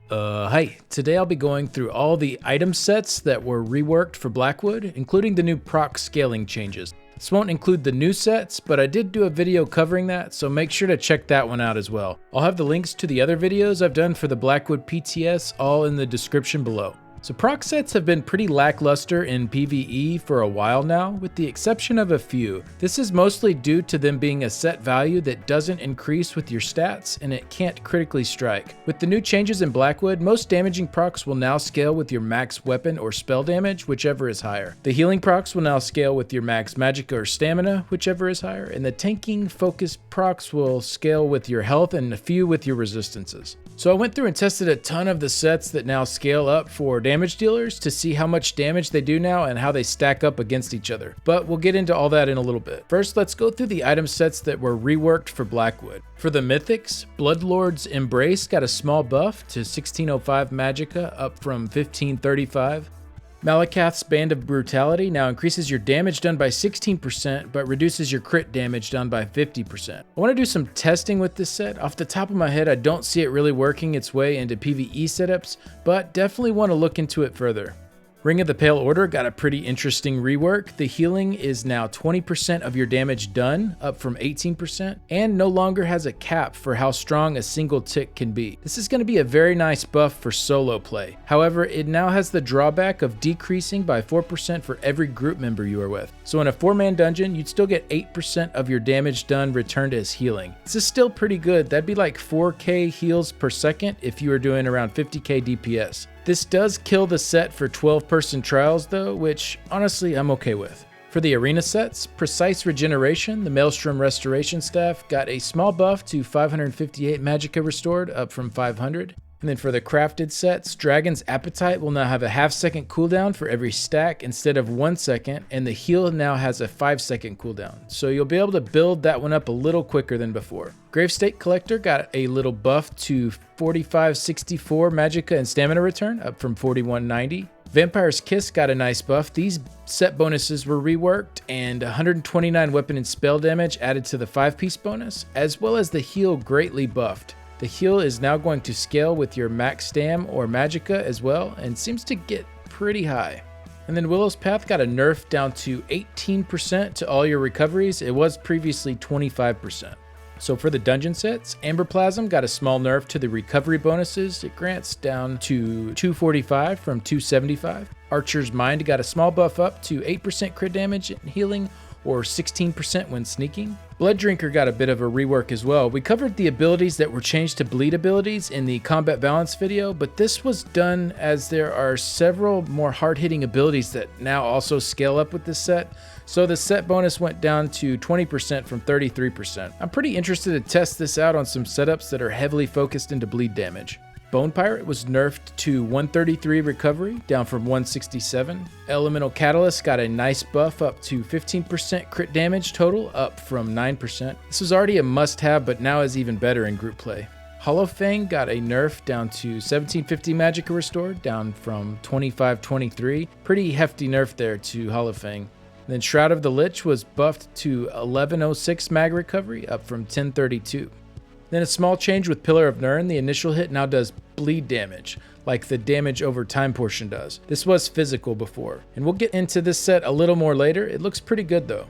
Hi. Today I'll be going through all the item sets that were reworked for Blackwood, including the new proc scaling changes. This won't include the new sets, but I did do a video covering that, so make sure to check that one out as well. I'll have the links to the other videos I've done for the Blackwood PTS all in the description below. So proc sets have been pretty lackluster in PvE for a while now, with the exception of a few. This is mostly due to them being a set value that doesn't increase with your stats, and it can't critically strike. With the new changes in Blackwood, most damaging procs will now scale with your max weapon or spell damage, whichever is higher. The healing procs will now scale with your max magicka or stamina, whichever is higher, and the tanking focused procs will scale with your health and a few with your resistances. So I went through and tested a ton of the sets that now scale up for damage dealers to see how much damage they do now and how they stack up against each other. But we'll get into all that in a little bit. First, let's go through the item sets that were reworked for Blackwood. For the Mythics, Bloodlord's Embrace got a small buff to 1605 magicka, up from 1535. Malakath's Band of Brutality now increases your damage done by 16%, but reduces your crit damage done by 50%. I want to do some testing with this set. Off the top of my head, I don't see it really working its way into PvE setups, but definitely want to look into it further. Ring of the Pale Order got a pretty interesting rework. The healing is now 20% of your damage done, up from 18%, and no longer has a cap for how strong a single tick can be. This is going to be a very nice buff for solo play. However, it now has the drawback of decreasing by 4% for every group member you are with. So in a 4-man dungeon, you'd still get 8% of your damage done returned as healing. This is still pretty good. That'd be like 4k heals per second if you were doing around 50k DPS. This does kill the set for 12-person trials though, which honestly I'm okay with. For the arena sets, Precise Regeneration, the Maelstrom Restoration Staff, got a small buff to 558 magicka restored, up from 500. And then for the crafted sets, Dragon's Appetite will now have a half-second cooldown for every stack instead of 1 second, and the heal now has a 5-second cooldown. So you'll be able to build that one up a little quicker than before. Gravestake Collector got a little buff to 4564 magicka and stamina return, up from 4190. Vampire's Kiss got a nice buff. These set bonuses were reworked, and 129 weapon and spell damage added to the 5-piece bonus, as well as the heal greatly buffed. The heal is now going to scale with your max stam or magicka as well, and seems to get pretty high. And then Willow's Path got a nerf down to 18% to all your recoveries. It was previously 25%. So for the dungeon sets, Amber Plasm got a small nerf to the recovery bonuses. It grants down to 245 from 275. Archer's Mind got a small buff up to 8% crit damage and healing, or 16% when sneaking. Blood Drinker got a bit of a rework as well. We covered the abilities that were changed to bleed abilities in the combat balance video, but this was done as there are several more hard-hitting abilities that now also scale up with this set. So the set bonus went down to 20% from 33%. I'm pretty interested to test this out on some setups that are heavily focused into bleed damage. Bone Pirate was nerfed to 133 recovery, down from 167. Elemental Catalyst got a nice buff up to 15% crit damage total, up from 9%. This was already a must-have, but now is even better in group play. Hollow Fang got a nerf down to 1750 magicka restored, down from 2523. Pretty hefty nerf there to Hollow Fang. Then Shroud of the Lich was buffed to 1106 mag recovery, up from 1032. Then a small change with Pillar of Nirn. The initial hit now does bleed damage, like the damage over time portion does. This was physical before, and we'll get into this set a little more later. It looks pretty good though.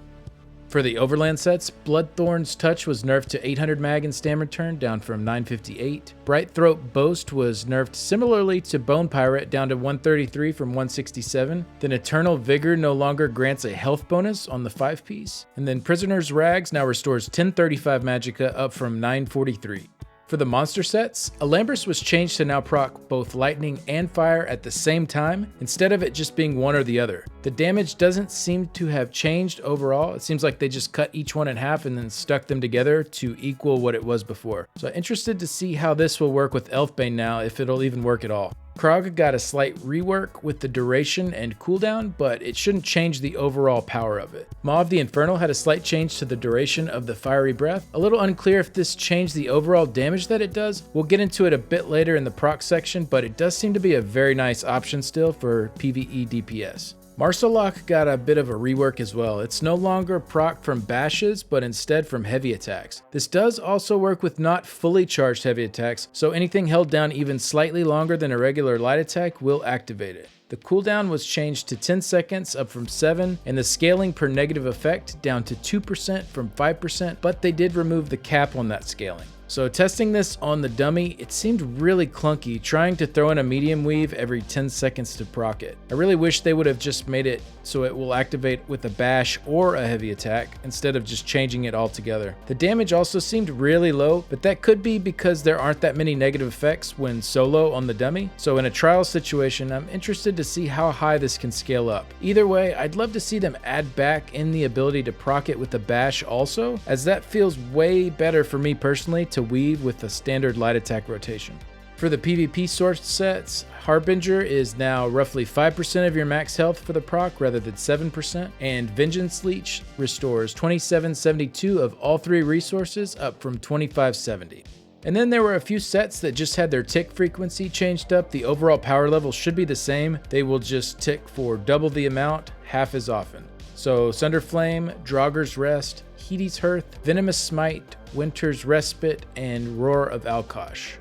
For the Overland sets, Bloodthorn's Touch was nerfed to 800 mag and stam return, down from 958. Bright Throat Boast was nerfed similarly to Bone Pirate, down to 133 from 167. Then Eternal Vigor no longer grants a health bonus on the 5-piece. And then Prisoner's Rags now restores 1035 magicka, up from 943. For the monster sets, Alambris was changed to now proc both lightning and fire at the same time, instead of it just being one or the other. The damage doesn't seem to have changed overall. It seems like they just cut each one in half and then stuck them together to equal what it was before. So I'm interested to see how this will work with Elfbane now, if it'll even work at all. Krog got a slight rework with the duration and cooldown, but it shouldn't change the overall power of it. Maw of the Infernal had a slight change to the duration of the fiery breath. A little unclear if this changed the overall damage that it does. We'll get into it a bit later in the proc section, but it does seem to be a very nice option still for PvE DPS. Marsalok got a bit of a rework as well. It's no longer proc from bashes, but instead from heavy attacks. This does also work with not fully charged heavy attacks, so anything held down even slightly longer than a regular light attack will activate it. The cooldown was changed to 10 seconds, up from 7, and the scaling per negative effect down to 2% from 5%, but they did remove the cap on that scaling. So testing this on the dummy, it seemed really clunky trying to throw in a medium weave every 10 seconds to proc it. I really wish they would have just made it so it will activate with a bash or a heavy attack instead of just changing it altogether. The damage also seemed really low, but that could be because there aren't that many negative effects when solo on the dummy. So in a trial situation, I'm interested to see how high this can scale up. Either way, I'd love to see them add back in the ability to proc it with a bash also, as that feels way better for me personally to weave with a standard light attack rotation. For the PvP sourced sets, Harbinger is now roughly 5% of your max health for the proc rather than 7%, and Vengeance Leech restores 2772 of all 3 resources, up from 2570. And then there were a few sets that just had their tick frequency changed up. The overall power level should be the same. They will just tick for double the amount, half as often. So Sunderflame, Draugr's Rest, Heaty's Hearth, Venomous Smite, Winter's Respite, and Roar of Alkosh.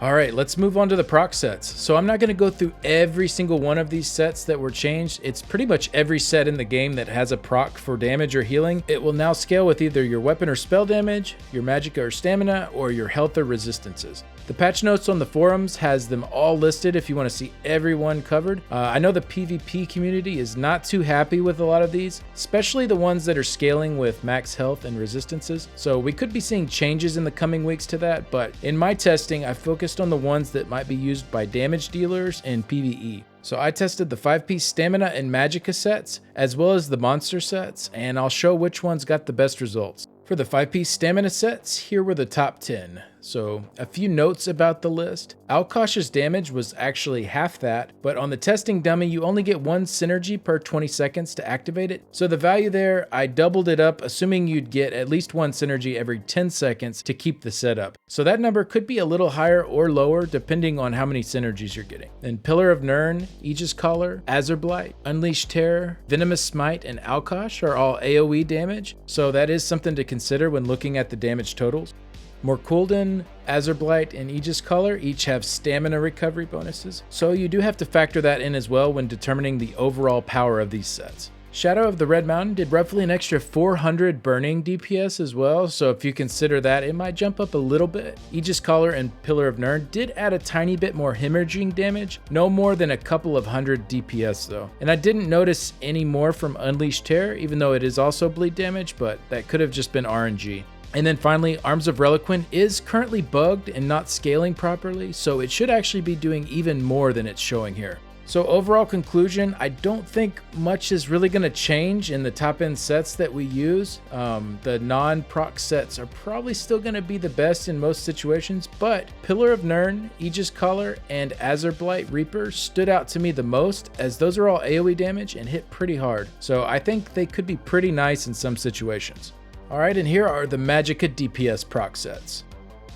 Alright, let's move on to the proc sets. So I'm not going to go through every single one of these sets that were changed. It's pretty much every set in the game that has a proc for damage or healing. It will now scale with either your weapon or spell damage, your magicka or stamina, or your health or resistances. The patch notes on the forums has them all listed if you want to see everyone covered. I know the PvP community is not too happy with a lot of these, especially the ones that are scaling with max health and resistances. So we could be seeing changes in the coming weeks to that, but in my testing, I focused on the ones that might be used by damage dealers in PvE. So I tested the 5-piece stamina and magicka sets, as well as the monster sets, and I'll show which ones got the best results. For the 5-piece stamina sets, here were the top 10. So a few notes about the list. Alkosh's damage was actually half that, but on the testing dummy, you only get 1 synergy per 20 seconds to activate it. So the value there, I doubled it up, assuming you'd get at least 1 synergy every 10 seconds to keep the setup. So that number could be a little higher or lower depending on how many synergies you're getting. Then Pillar of Nirn, Aegis Collar, Azurblight, Unleashed Terror, Venomous Smite, and Alkosh are all AoE damage, so that is something to consider when looking at the damage totals. Morkuldan, Azurblight, and Aegis Collar each have stamina recovery bonuses, so you do have to factor that in as well when determining the overall power of these sets. Shadow of the Red Mountain did roughly an extra 400 burning DPS as well, so if you consider that, it might jump up a little bit. Aegis Collar and Pillar of Nirn did add a tiny bit more hemorrhaging damage, no more than a couple of hundred DPS though. And I didn't notice any more from Unleashed Terror, even though it is also bleed damage, but that could have just been RNG. And then finally, Arms of Reliquin is currently bugged and not scaling properly, so it should actually be doing even more than it's showing here. So overall conclusion, I don't think much is really going to change in the top end sets that we use. The non-proc sets are probably still going to be the best in most situations, but Pillar of Nirn, Aegis Collar, and Azurblight Reaper stood out to me the most, as those are all AoE damage and hit pretty hard. So I think they could be pretty nice in some situations. Alright, and here are the magicka DPS proc sets.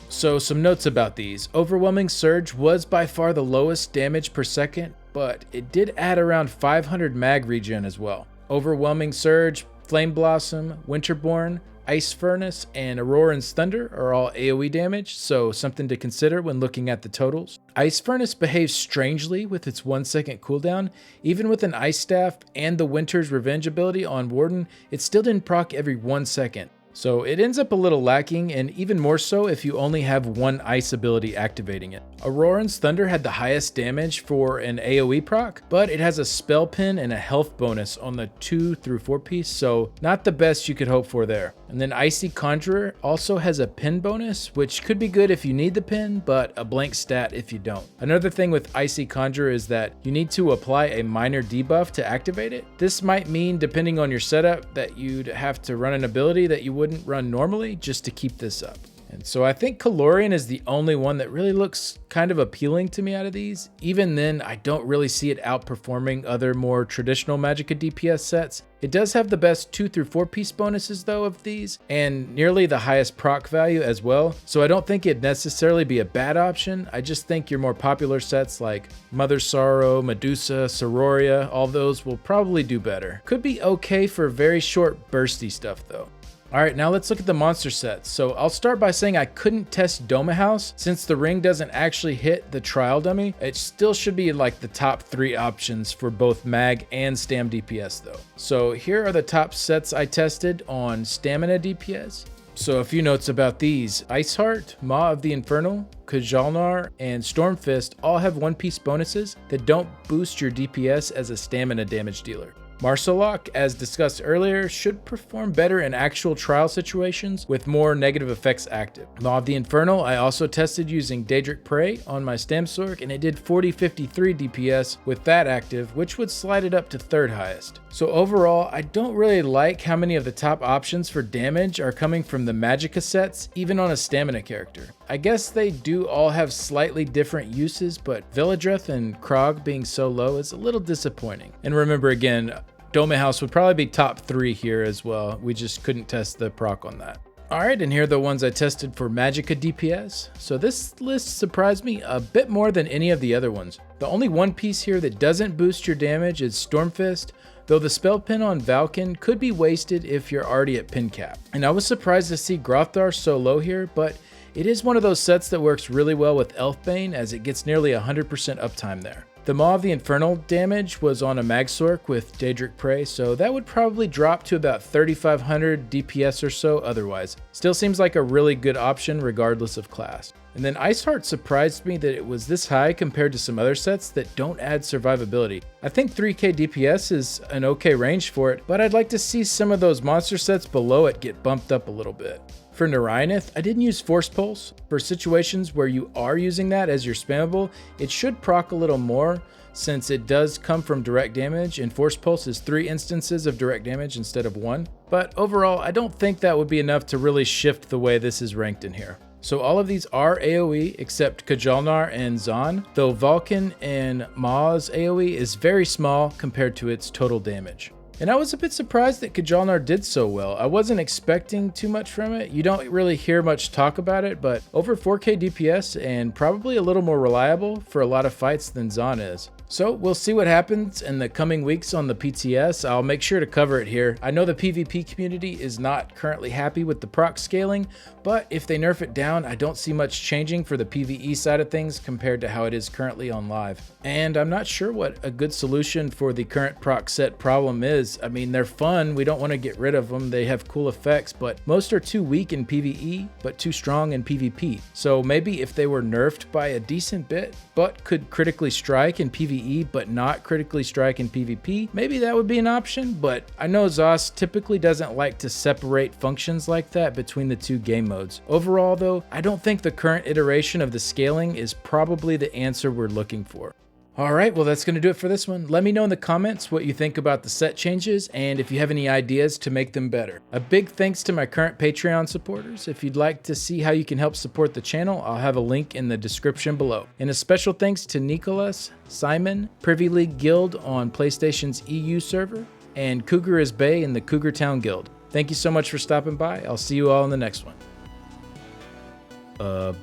So some notes about these. Overwhelming Surge was by far the lowest damage per second, but it did add around 500 mag regen as well. Overwhelming Surge, Flame Blossom, Winterborn, Ice Furnace, and Auroran's Thunder are all AoE damage, so something to consider when looking at the totals. Ice Furnace behaves strangely with its 1 second cooldown. Even with an Ice Staff and the Winter's Revenge ability on Warden, it still didn't proc every 1 second. So it ends up a little lacking, and even more so if you only have one ice ability activating it. Auroran's Thunder had the highest damage for an AoE proc, but it has a spell pin and a health bonus on the 2 through 4 piece, so not the best you could hope for there. And then Icy Conjurer also has a pin bonus, which could be good if you need the pin, but a blank stat if you don't. Another thing with Icy Conjurer is that you need to apply a minor debuff to activate it. This might mean, depending on your setup, that you'd have to run an ability that you wouldn't run normally just to keep this up. And so I think Calorian is the only one that really looks kind of appealing to me out of these. Even then, I don't really see it outperforming other more traditional Magicka DPS sets. It does have the best 2 through 4 piece bonuses though of these, and nearly the highest proc value as well. So I don't think it'd necessarily be a bad option. I just think your more popular sets like Mother Sorrow, Medusa, Sororia, all those will probably do better. Could be okay for very short bursty stuff though. Alright, now let's look at the monster sets. So I'll start by saying I couldn't test Domihaus since the ring doesn't actually hit the trial dummy. It still should be like the top 3 options for both Mag and Stam DPS though. So here are the top sets I tested on Stamina DPS. So a few notes about these. Iceheart, Maw of the Infernal, Kaj'Alnar, and Stormfist all have 1-piece bonuses that don't boost your DPS as a stamina damage dealer. Marsalok, as discussed earlier, should perform better in actual trial situations with more negative effects active. Maw of the Infernal I also tested using Daedric Prey on my Stamsorc, and it did 4053 DPS with that active, which would slide it up to 3rd highest. So overall, I don't really like how many of the top options for damage are coming from the Magicka sets, even on a stamina character. I guess they do all have slightly different uses, but Villadreth and Krog being so low is a little disappointing. And remember again, Domihaus would probably be top 3 here as well. We just couldn't test the proc on that. Alright, and here are the ones I tested for Magicka DPS. So this list surprised me a bit more than any of the other ones. The only one piece here that doesn't boost your damage is Stormfist, though the spell pin on Valken could be wasted if you're already at pin cap. And I was surprised to see Grothar so low here, but it is one of those sets that works really well with Elfbane as it gets nearly 100% uptime there. The Maw of the Infernal damage was on a Magsorc with Daedric Prey, so that would probably drop to about 3500 DPS or so otherwise. Still seems like a really good option regardless of class. And then Iceheart surprised me that it was this high compared to some other sets that don't add survivability. I think 3k DPS is an okay range for it, but I'd like to see some of those monster sets below it get bumped up a little bit. For Narayanth, I didn't use Force Pulse. For situations where you are using that as your spammable, it should proc a little more since it does come from direct damage, and Force Pulse is 3 instances of direct damage instead of 1. But overall, I don't think that would be enough to really shift the way this is ranked in here. So all of these are AoE except Kaj'Alnar and Zaan, though Valken and Maw's AoE is very small compared to its total damage. And I was a bit surprised that Kaj'Alnar did so well. I wasn't expecting too much from it. You don't really hear much talk about it, but over 4k DPS and probably a little more reliable for a lot of fights than Zaan is. So we'll see what happens in the coming weeks on the PTS. I'll make sure to cover it here. I know the PvP community is not currently happy with the proc scaling, but if they nerf it down, I don't see much changing for the PvE side of things compared to how it is currently on live. And I'm not sure what a good solution for the current proc set problem is. I mean, they're fun. We don't want to get rid of them. They have cool effects, but most are too weak in PvE, but too strong in PvP. So maybe if they were nerfed by a decent bit, but could critically strike in PvE, but not critically strike in PvP, maybe that would be an option. But I know ZOS typically doesn't like to separate functions like that between the 2 game modes. Overall though, I don't think the current iteration of the scaling is probably the answer we're looking for. Alright, well that's going to do it for this one. Let me know in the comments what you think about the set changes and if you have any ideas to make them better. A big thanks to my current Patreon supporters. If you'd like to see how you can help support the channel, I'll have a link in the description below. And a special thanks to Nicholas, Simon, Privy League Guild on PlayStation's EU server, and Cougar is Bay in the Cougar Town Guild. Thank you so much for stopping by. I'll see you all in the next one.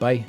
Bye.